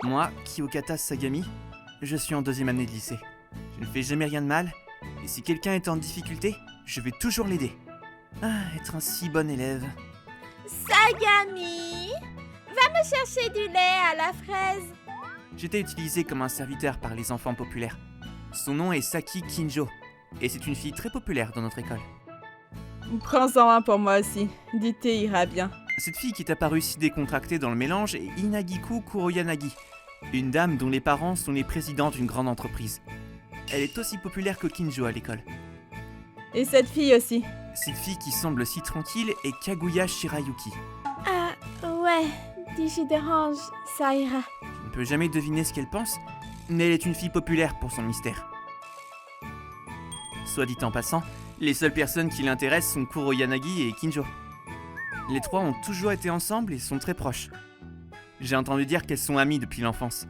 Moi, Kyokata Sagami, je suis en 2e année de lycée. Je ne fais jamais rien de mal, et si quelqu'un est en difficulté, je vais toujours l'aider. Ah, être un si bon élève. Sagami, va me chercher du lait à la fraise. J'étais utilisé comme un serviteur par les enfants populaires. Son nom est Saki Kinjo, et c'est une fille très populaire dans notre école. Prends-en un pour moi aussi. Dite ira bien. Cette fille qui est apparue si décontractée dans le mélange est Inagiku Kuroyanagi, une dame dont les parents sont les présidents d'une grande entreprise. Elle est aussi populaire que Kinjo à l'école. Et cette fille aussi. Cette fille qui semble si tranquille est Kaguya Shirayuki. Ah, ouais, dis j'y dérange, ça ira. Je ne peux jamais deviner ce qu'elle pense, mais elle est une fille populaire pour son mystère. Soit dit en passant, les seules personnes qui l'intéressent sont Kuroyanagi et Kinjo. Les trois ont toujours été ensemble et sont très proches. J'ai entendu dire qu'elles sont amies depuis l'enfance.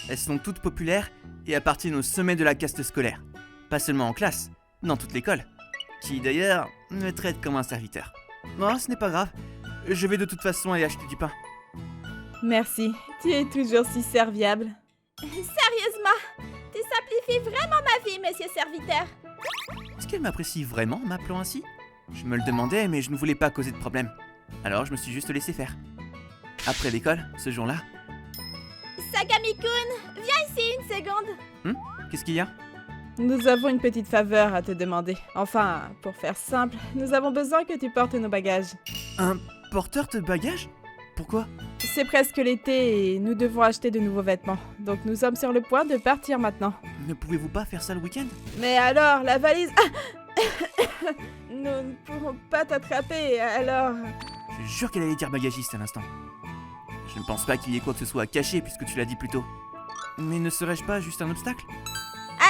Elles sont toutes populaires et appartiennent au sommet de la caste scolaire. Pas seulement en classe, dans toute l'école. Qui d'ailleurs me traite comme un serviteur. Non, ce n'est pas grave. Je vais de toute façon aller acheter du pain. Merci. Tu es toujours si serviable. Sérieusement, tu simplifies vraiment ma vie, monsieur serviteur. Est-ce qu'elle m'apprécie vraiment en m'appelant ainsi ? Je me le demandais, mais je ne voulais pas causer de problème. Alors je me suis juste laissé faire. Après l'école, ce jour-là... Sagami-kun, viens ici une seconde. Qu'est-ce qu'il y a ? Nous avons une petite faveur à te demander. Enfin, pour faire simple, nous avons besoin que tu portes nos bagages. Un porteur de bagages ? Pourquoi ? C'est presque l'été et nous devons acheter de nouveaux vêtements. Donc nous sommes sur le point de partir maintenant. Ne pouvez-vous pas faire ça le week-end ? Mais alors, la valise... Nous ne pourrons pas t'attraper, alors... Je jure qu'elle allait dire bagagiste à l'instant. Je ne pense pas qu'il y ait quoi que ce soit à cacher puisque tu l'as dit plus tôt. Mais ne serais-je pas juste un obstacle ?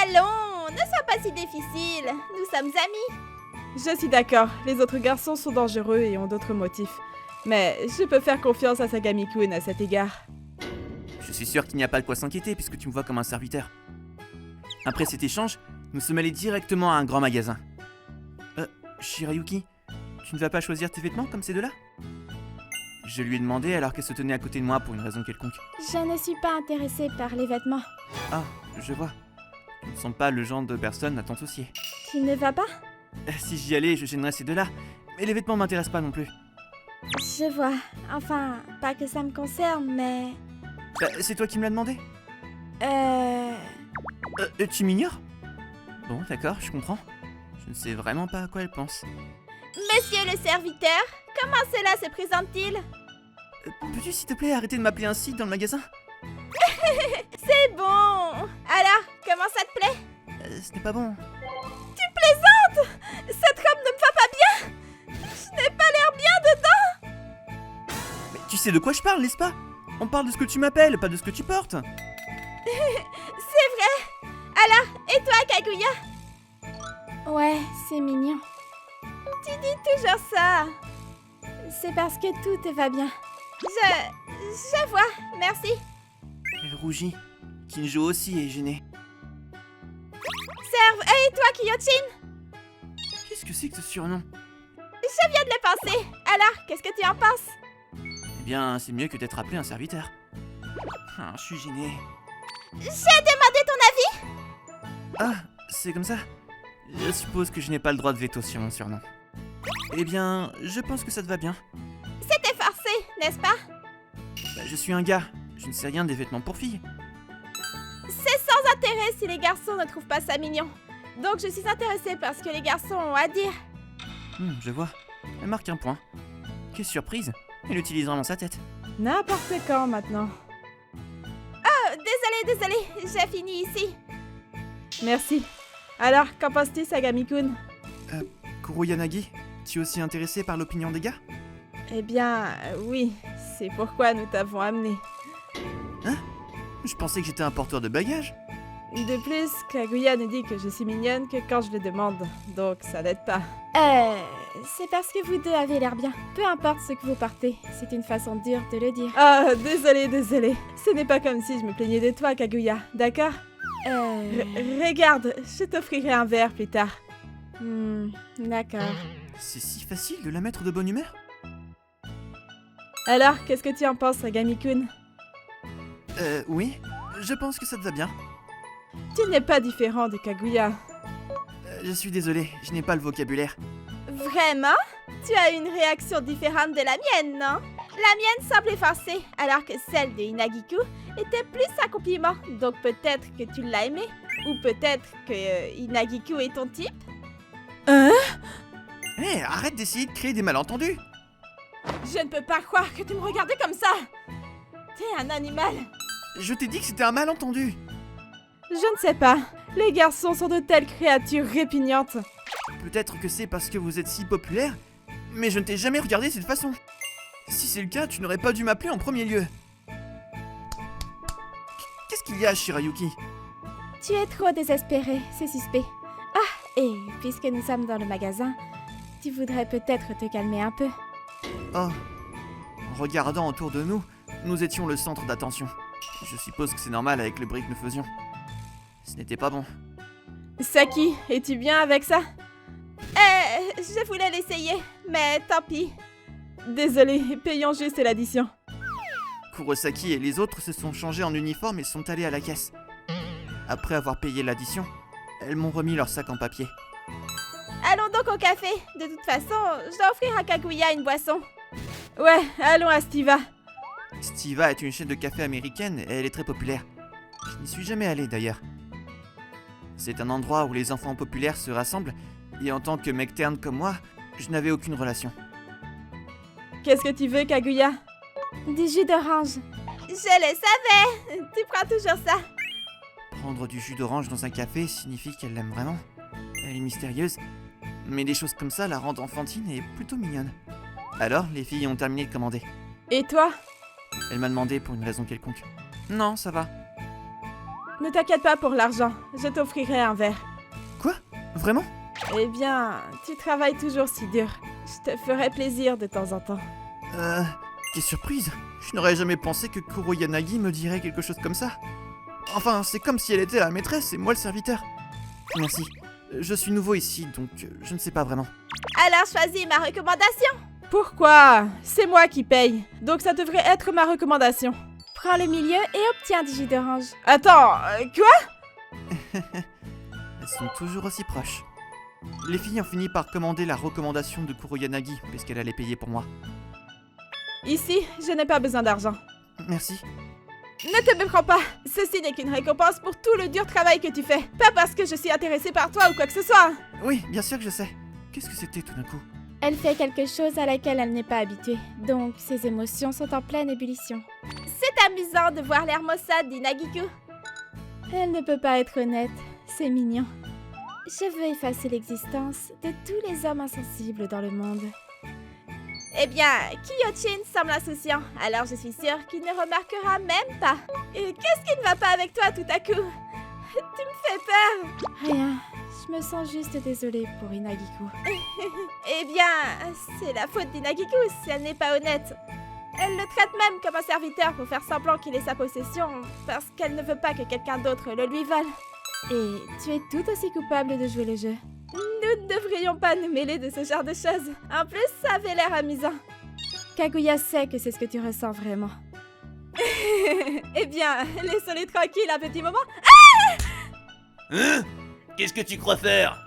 Allons, ne sois pas si difficile, nous sommes amis. Je suis d'accord, les autres garçons sont dangereux et ont d'autres motifs. Mais je peux faire confiance à Sagami-kun à cet égard. Je suis sûr qu'il n'y a pas de quoi s'inquiéter puisque tu me vois comme un serviteur. Après cet échange, nous sommes allés directement à un grand magasin. Shirayuki, tu ne vas pas choisir tes vêtements comme ces deux-là ? Je lui ai demandé alors qu'elle se tenait à côté de moi pour une raison quelconque. Je ne suis pas intéressée par les vêtements. Ah, je vois. Tu ne sens pas le genre de personne à t'en soucier. Tu ne vas pas? Si j'y allais, je gênerais ces deux-là. Mais les vêtements m'intéressent pas non plus. Je vois. Enfin, pas que ça me concerne, mais... C'est toi qui me l'as demandé ? Tu m'ignores ? Bon, d'accord, je comprends. Je ne sais vraiment pas à quoi elle pense. Monsieur le serviteur, comment cela se présente-t-il? Peux-tu s'il te plaît arrêter de m'appeler ainsi dans le magasin ? C'est bon. Alors, comment ça te plaît? Ce n'est pas bon. Tu plaisantes? Cette robe ne me va pas bien. Je n'ai pas l'air bien dedans. Mais tu sais de quoi je parle, n'est-ce pas ? On parle de ce que tu m'appelles, pas de ce que tu portes. C'est vrai. Alors, et toi, Kaguya? Ouais, c'est mignon. Tu dis toujours ça. C'est parce que tout te va bien. Je vois, merci. Elle rougit. Kinjo aussi est gêné. Serve, et toi, Kiyochin? Qu'est-ce que c'est que ce surnom ? Je viens de le penser. Alors, qu'est-ce que tu en penses? Eh bien, c'est mieux que d'être appelé un serviteur. Ah, je suis gêné. J'ai demandé ton avis. Ah, c'est comme ça ? Je suppose que je n'ai pas le droit de veto sur mon surnom. Eh bien, je pense que ça te va bien. C'était forcé, n'est-ce pas? Je suis un gars. Je ne sais rien des vêtements pour filles. C'est sans intérêt si les garçons ne trouvent pas ça mignon. Donc je suis intéressée par ce que les garçons ont à dire. Je vois. Elle marque un point. Quelle surprise. Elle utilise vraiment sa tête. N'importe quand maintenant. Oh, désolé, j'ai fini ici. Merci. Alors, qu'en penses-tu, Sagami-kun? Kuroyanagi, tu es aussi intéressé par l'opinion des gars ? Eh bien, oui. C'est pourquoi nous t'avons amené. Hein ? Je pensais que j'étais un porteur de bagages. De plus, Kaguya ne dit que je suis mignonne que quand je le demande. Donc, ça n'aide pas. C'est parce que vous deux avez l'air bien. Peu importe ce que vous portez, c'est une façon dure de le dire. Ah, désolé. Ce n'est pas comme si je me plaignais de toi, Kaguya, d'accord? Regarde, je t'offrirai un verre plus tard. D'accord. C'est si facile de la mettre de bonne humeur ? Alors, qu'est-ce que tu en penses, Sagami-kun? Oui, je pense que ça te va bien. Tu n'es pas différent de Kaguya. Je suis désolé, je n'ai pas le vocabulaire. Vraiment? Tu as une réaction différente de la mienne, non? La mienne semble effacée, alors que celle de Inagiku était plus un compliment. Donc peut-être que tu l'as aimé. Ou peut-être que Inagiku est ton type? Hein? Hé, arrête d'essayer de créer des malentendus. Je ne peux pas croire que tu me regardais comme ça. T'es un animal. Je t'ai dit que c'était un malentendu. Je ne sais pas. Les garçons sont de telles créatures répugnantes. Peut-être que c'est parce que vous êtes si populaire, mais je ne t'ai jamais regardé de cette façon. Si c'est le cas, tu n'aurais pas dû m'appeler en premier lieu. Qu'est-ce qu'il y a, Shirayuki? Tu es trop désespéré, c'est suspect. Ah, et puisque nous sommes dans le magasin, tu voudrais peut-être te calmer un peu. Oh, en regardant autour de nous, nous étions le centre d'attention. Je suppose que c'est normal avec le bruit que nous faisions. Ce n'était pas bon. Saki, es-tu bien avec ça? Je voulais l'essayer, mais tant pis. Désolé, payons juste l'addition. Kurosaki et les autres se sont changés en uniforme et sont allés à la caisse. Après avoir payé l'addition, elles m'ont remis leur sac en papier. Allons donc au café. De toute façon, je dois offrir à Kaguya une boisson. Ouais, allons à Stiva. Stiva est une chaîne de café américaine et elle est très populaire. Je n'y suis jamais allé d'ailleurs. C'est un endroit où les enfants populaires se rassemblent et en tant que mec terne comme moi, je n'avais aucune relation. Qu'est-ce que tu veux, Kaguya? Du jus d'orange. Je le savais. Tu prends toujours ça. Prendre du jus d'orange dans un café signifie qu'elle l'aime vraiment. Elle est mystérieuse, mais des choses comme ça la rendent enfantine et plutôt mignonne. Alors, les filles ont terminé de commander. Et toi? Elle m'a demandé pour une raison quelconque. Non, ça va. Ne t'inquiète pas pour l'argent, je t'offrirai un verre. Quoi? Vraiment? Eh bien, tu travailles toujours si dur. Je te ferai plaisir de temps en temps. Quelle surprise! Je n'aurais jamais pensé que Kuro Yanagi me dirait quelque chose comme ça. Enfin, c'est comme si elle était la maîtresse et moi le serviteur. Merci. Je suis nouveau ici, donc je ne sais pas vraiment. Alors choisis ma recommandation. Pourquoi? C'est moi qui paye, donc ça devrait être ma recommandation. Prends le milieu et obtiens du jus d'orange. Attends, quoi? Elles sont toujours aussi proches. Les filles ont fini par commander la recommandation de Kuro Yanagi, puisqu'elle allait payer pour moi. Ici, je n'ai pas besoin d'argent. Merci. Ne te méprends pas. Ceci n'est qu'une récompense pour tout le dur travail que tu fais. Pas parce que je suis intéressée par toi ou quoi que ce soit. Oui, bien sûr que je sais. Qu'est-ce que c'était tout d'un coup? Elle fait quelque chose à laquelle elle n'est pas habituée, donc ses émotions sont en pleine ébullition. C'est amusant de voir l'air maussade d'Inagiku. Elle ne peut pas être honnête, c'est mignon. Je veux effacer l'existence de tous les hommes insensibles dans le monde. Eh bien, Kiyochin semble insouciant, alors je suis sûre qu'il ne remarquera même pas. Et qu'est-ce qui ne va pas avec toi tout à coup? Tu me fais peur. Rien, je me sens juste désolée pour Inagiku. Eh bien, c'est la faute d'Inagiku si elle n'est pas honnête. Elle le traite même comme un serviteur pour faire semblant qu'il est sa possession, parce qu'elle ne veut pas que quelqu'un d'autre le lui vole. Et tu es tout aussi coupable de jouer le jeu. Nous ne devrions pas nous mêler de ce genre de choses. En plus, ça avait l'air amusant. Kaguya sait que c'est ce que tu ressens vraiment. Eh bien, laissons-les tranquilles un petit moment. Hein? Qu'est-ce que tu crois faire?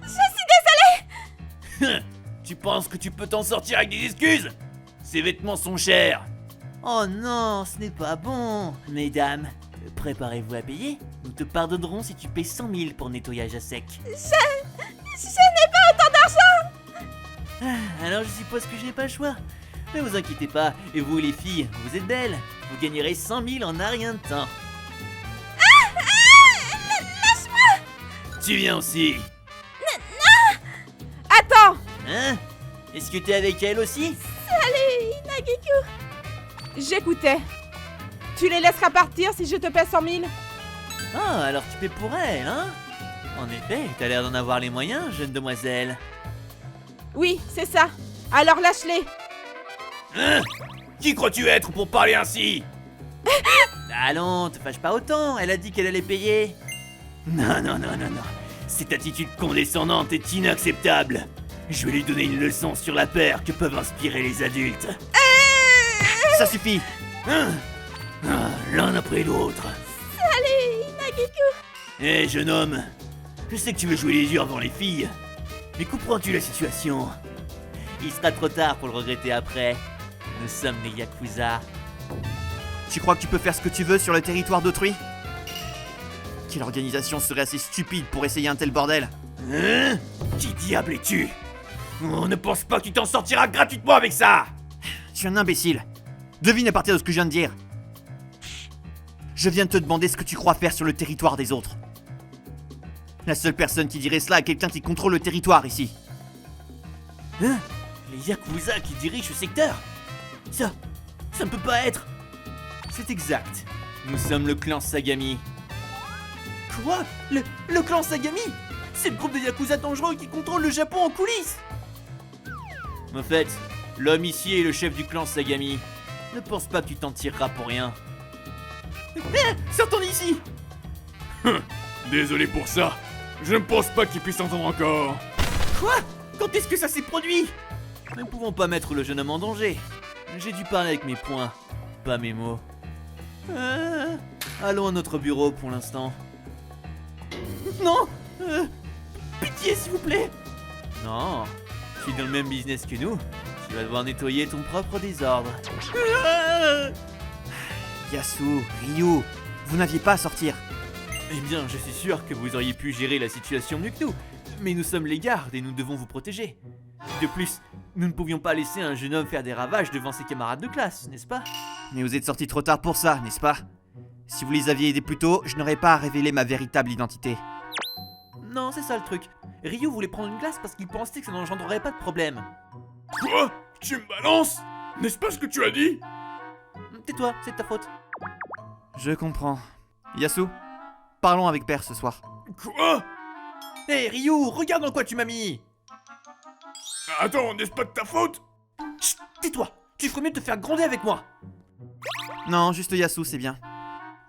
Je suis désolée. Tu penses que tu peux t'en sortir avec des excuses? Ces vêtements sont chers. Oh non, ce n'est pas bon. Mesdames, préparez-vous à payer. Nous te pardonnerons si tu payes 100 000 pour nettoyage à sec. Je n'ai pas autant d'argent. Ah, alors je suppose que j'ai pas le choix. Ne vous inquiétez pas, et vous les filles, vous êtes belles. Vous gagnerez 100 000 en un rien de temps. Tu viens aussi. Attends! Hein? Est-ce que t'es avec elle aussi? Salut, Inagiku. J'écoutais. Tu les laisseras partir si je te paie 100 000? Ah, alors tu paies pour elle, hein? En effet, t'as l'air d'en avoir les moyens, jeune demoiselle. Oui, c'est ça. Alors lâche-les. Hein? Qui crois-tu être pour parler ainsi? Allons, te fâche pas autant, elle a dit qu'elle allait payer. Non. Cette attitude condescendante est inacceptable. Je vais lui donner une leçon sur la peur que peuvent inspirer les adultes. Ça suffit! L'un après l'autre. Salut, Inagiku. Hé, jeune homme, je sais que tu veux jouer les yeux avant les filles, mais comprends-tu la situation? Il sera trop tard pour le regretter après. Nous sommes les Yakuza. Tu crois que tu peux faire ce que tu veux sur le territoire d'autrui? Quelle organisation serait assez stupide pour essayer un tel bordel? Hein? Qui diable es-tu? On ne pense pas que tu t'en sortiras gratuitement avec ça! Tu es un imbécile. Devine à partir de ce que je viens de dire. Je viens de te demander ce que tu crois faire sur le territoire des autres. La seule personne qui dirait cela est quelqu'un qui contrôle le territoire ici. Hein? Les Yakuza qui dirigent ce secteur? Ça ne peut pas être. C'est exact. Nous sommes le clan Sagami. Quoi? Le clan Sagami? C'est le groupe de Yakuza dangereux qui contrôle le Japon en coulisses. En fait, l'homme ici est le chef du clan Sagami. Ne pense pas que tu t'en tireras pour rien. Sortons d'ici. Désolé pour ça. Je ne pense pas qu'il puisse entendre encore. Quoi? Quand est-ce que ça s'est produit? Nous ne pouvons pas mettre le jeune homme en danger. J'ai dû parler avec mes poings, pas mes mots. Allons à notre bureau pour l'instant. Non. Pitié, s'il vous plaît. Non, tu es dans le même business que nous. Tu vas devoir nettoyer ton propre désordre. Yasu, Ryu, vous n'aviez pas à sortir. Eh bien, je suis sûr que vous auriez pu gérer la situation mieux que nous. Mais nous sommes les gardes et nous devons vous protéger. De plus, nous ne pouvions pas laisser un jeune homme faire des ravages devant ses camarades de classe, n'est-ce pas? Mais vous êtes sortis trop tard pour ça, n'est-ce pas? Si vous les aviez aidés plus tôt, je n'aurais pas à révéler ma véritable identité. Non, c'est ça le truc. Ryu voulait prendre une glace parce qu'il pensait que ça n'engendrerait pas de problème. Quoi? Tu me balances? N'est-ce pas ce que tu as dit? Tais-toi, c'est de ta faute. Je comprends. Yasu, parlons avec Père ce soir. Quoi? Hé Ryu, regarde dans quoi tu m'as mis. Attends, n'est-ce pas de ta faute? Chut, tais-toi. Tu ferais mieux de te faire gronder avec moi. Non, juste Yasu, c'est bien.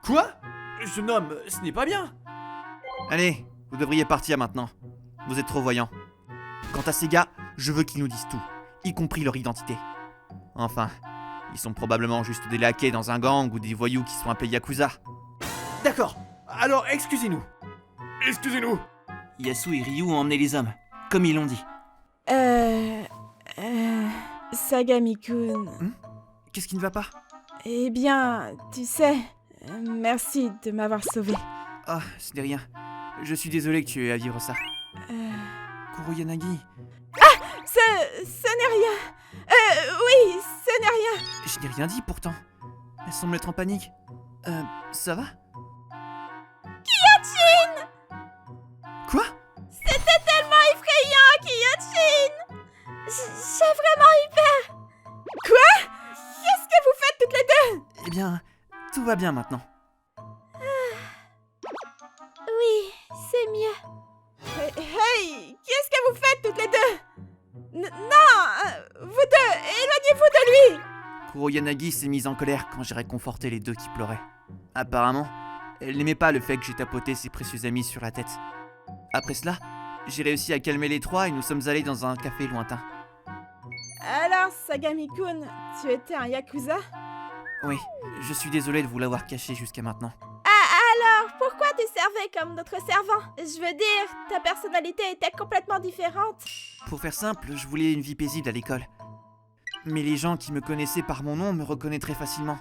Quoi? Jeune homme, ce n'est pas bien. Allez, vous devriez partir maintenant. Vous êtes trop voyants. Quant à ces gars, je veux qu'ils nous disent tout, y compris leur identité. Enfin, ils sont probablement juste des laquais dans un gang ou des voyous qui sont appelés Yakuza. D'accord, alors excusez-nous. Excusez-nous. Yasu et Ryu ont emmené les hommes, comme ils l'ont dit. Sagami-kun. Qu'est-ce qui ne va pas? Eh bien, tu sais, merci de m'avoir sauvé. Ah, ce n'est rien. Je suis désolé que tu aies à vivre ça. Kuroyanagi, Ce n'est rien. Oui, ce n'est rien. je n'ai rien dit pourtant. Elle semble être en panique. Ça va? Kiyochin! Quoi? C'était tellement effrayant, Kiyochin. J'ai vraiment eu peur. Qu'est-ce que vous faites toutes les deux? Eh bien, tout va bien maintenant. Oui, c'est mieux. Hey, qu'est-ce que vous faites toutes les deux? Non, vous deux, éloignez-vous de lui. Kuroyanagi s'est mise en colère quand j'ai réconforté les deux qui pleuraient. Apparemment, elle n'aimait pas le fait que j'ai tapoté ses précieux amis sur la tête. Après cela, j'ai réussi à calmer les trois et nous sommes allés dans un café lointain. Alors, Sagami-kun, tu étais un Yakuza? Oui, je suis désolé de vous l'avoir caché jusqu'à maintenant. Alors, pourquoi tu servais comme notre servant? Je veux dire, ta personnalité était complètement différente. Pour faire simple, je voulais une vie paisible à l'école. Mais les gens qui me connaissaient par mon nom me reconnaîtraient facilement.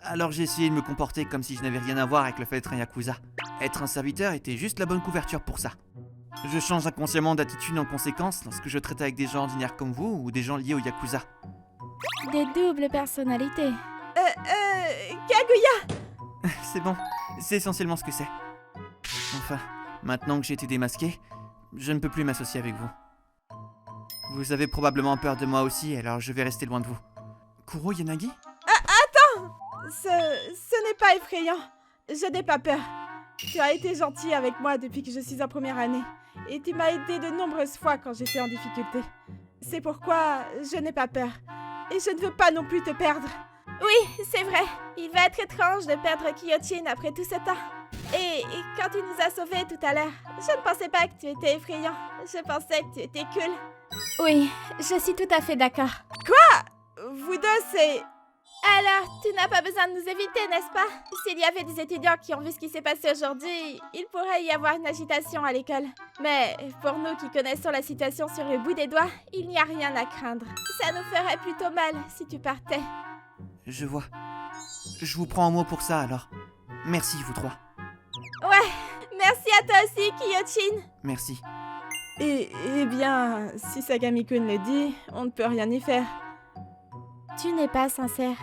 Alors j'ai essayé de me comporter comme si je n'avais rien à voir avec le fait d'être un Yakuza. Être un serviteur était juste la bonne couverture pour ça. Je change inconsciemment d'attitude en conséquence lorsque je traite avec des gens ordinaires comme vous ou des gens liés au Yakuza. Des doubles personnalités. Kaguya! C'est bon, c'est essentiellement ce que c'est. Enfin, maintenant que j'ai été démasqué, je ne peux plus m'associer avec vous. Vous avez probablement peur de moi aussi, alors je vais rester loin de vous. Kuroyanagi? Ce n'est pas effrayant. Je n'ai pas peur. Tu as été gentil avec moi depuis que je suis en première année. Et tu m'as aidé de nombreuses fois quand j'étais en difficulté. C'est pourquoi je n'ai pas peur. Et je ne veux pas non plus te perdre. Oui, c'est vrai. Il va être étrange de perdre Kiyochin après tout ce temps. Et quand tu nous as sauvés tout à l'heure, je ne pensais pas que tu étais effrayant. Je pensais que tu étais cool. Oui, je suis tout à fait d'accord. Vous deux, c'est... Alors, tu n'as pas besoin de nous éviter, n'est-ce pas? S'il y avait des étudiants qui ont vu ce qui s'est passé aujourd'hui, il pourrait y avoir une agitation à l'école. Mais pour nous qui connaissons la situation sur le bout des doigts, il n'y a rien à craindre. Ça nous ferait plutôt mal si tu partais. Je vois. Je vous prends en mot pour ça alors. Merci, vous trois. Ouais, merci à toi aussi, Kiyochin. Merci. Eh bien, si Sagami-kun le dit, on ne peut rien y faire. Tu n'es pas sincère.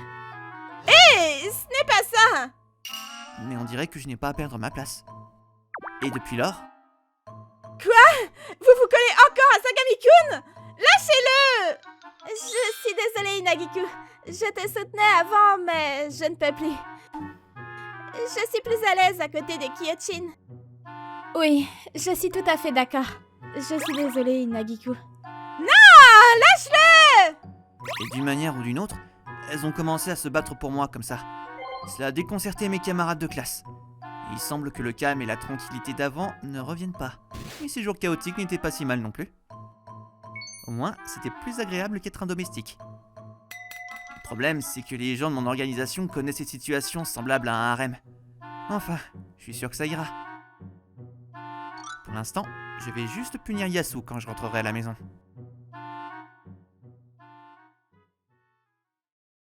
Hé, ce n'est pas ça! Mais on dirait que je n'ai pas à perdre ma place. Et depuis lors, Vous vous collez encore à Sagami-kun? Lâchez-le! Je suis désolée, Inagiku. Je te soutenais avant, mais je ne peux plus. Je suis plus à l'aise à côté de Kiyochin. Oui, je suis tout à fait d'accord. Je suis désolée, Inagiku. Ah, lâche-le! et d'une manière ou d'une autre, elles ont commencé à se battre pour moi comme ça. Cela a déconcerté mes camarades de classe. Et il semble que le calme et la tranquillité d'avant ne reviennent pas. Mais ces jours chaotiques n'étaient pas si mal non plus. Au moins, c'était plus agréable qu'être un domestique. Le problème, c'est que les gens de mon organisation connaissent ces situations semblables à un harem. Enfin, je suis sûr que ça ira. Pour l'instant, je vais juste punir Yasu quand je rentrerai à la maison.